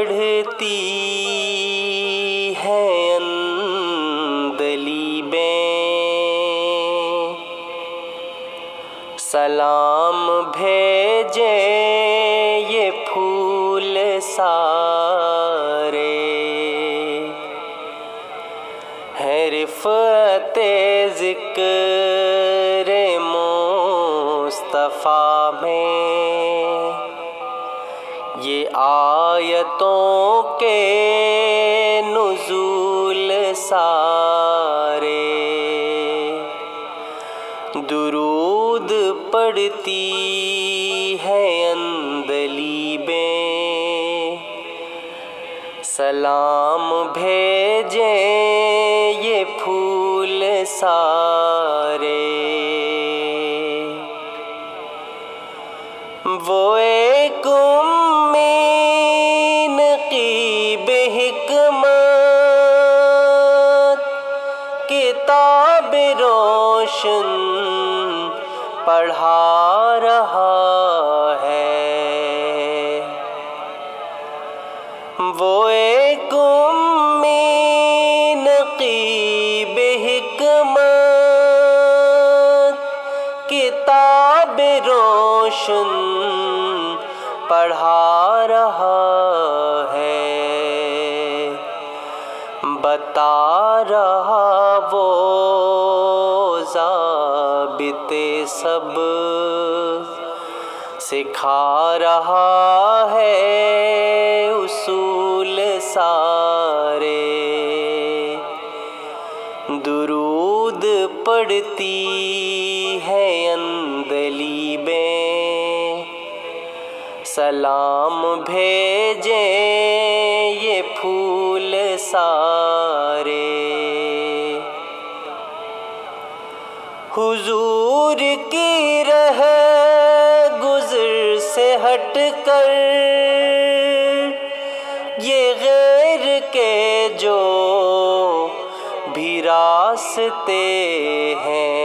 پڑھتی ہیں اندلیبیں، سلام بھیجیں یہ پھول سارے، ہے رفعت ذکر مصطفیٰ میں، یہ آیتوں کے نزول سارے، درود پڑھتی ہیں اندلیبیں، سلام بھیجیں یہ پھول سارے، وہ ایک امین کی بحکمت کتاب روشن پڑھا رہا ہے، وہ ایک امین کی بحکمت کتاب روشن پڑھا رہا ہے، بتا رہا وہ ضابط سب، سکھا رہا ہے اصول سارے، درود پڑھتی ہیں اندلیبیں، سلام بھیجیں یہ پھول سارے، حضور کی رہ گزر سے ہٹ کر یہ غیر کے جو بھی راستے ہیں،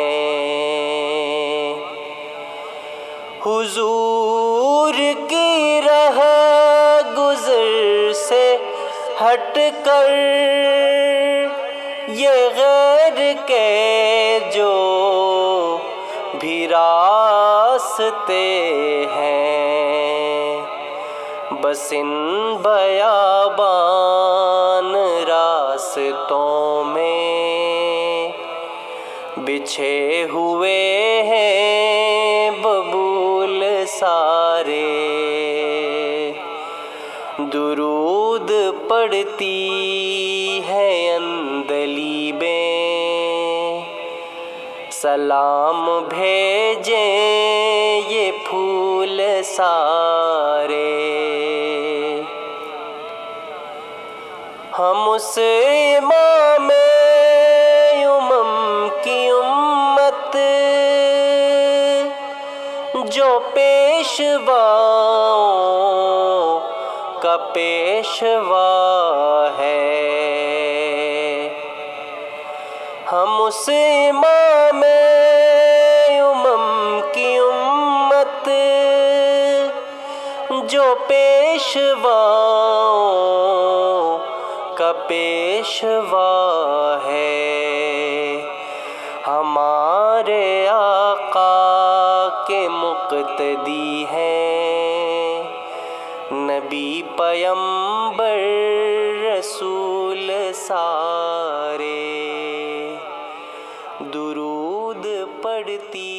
حضور کی رہ گزر سے ہٹ کر یہ غیر کے جو بھی راستے ہیں، بس ان بیابان راستوں میں بچھے ہوئے ہیں ببول سارے، درود پڑھتی ہیں اندلیبیں، سلام بھیجیں یہ پھول سارے، ہم اس امام امم کی امت جو پیشواؤں کا پیشوا ہے، ہم اس امام امم کی امت جو پیشواؤں کا پیشوا ہے، ہمارے آقا کے مقتدی ہیں، نبی پیمبر رسول سارے، درود پڑھتی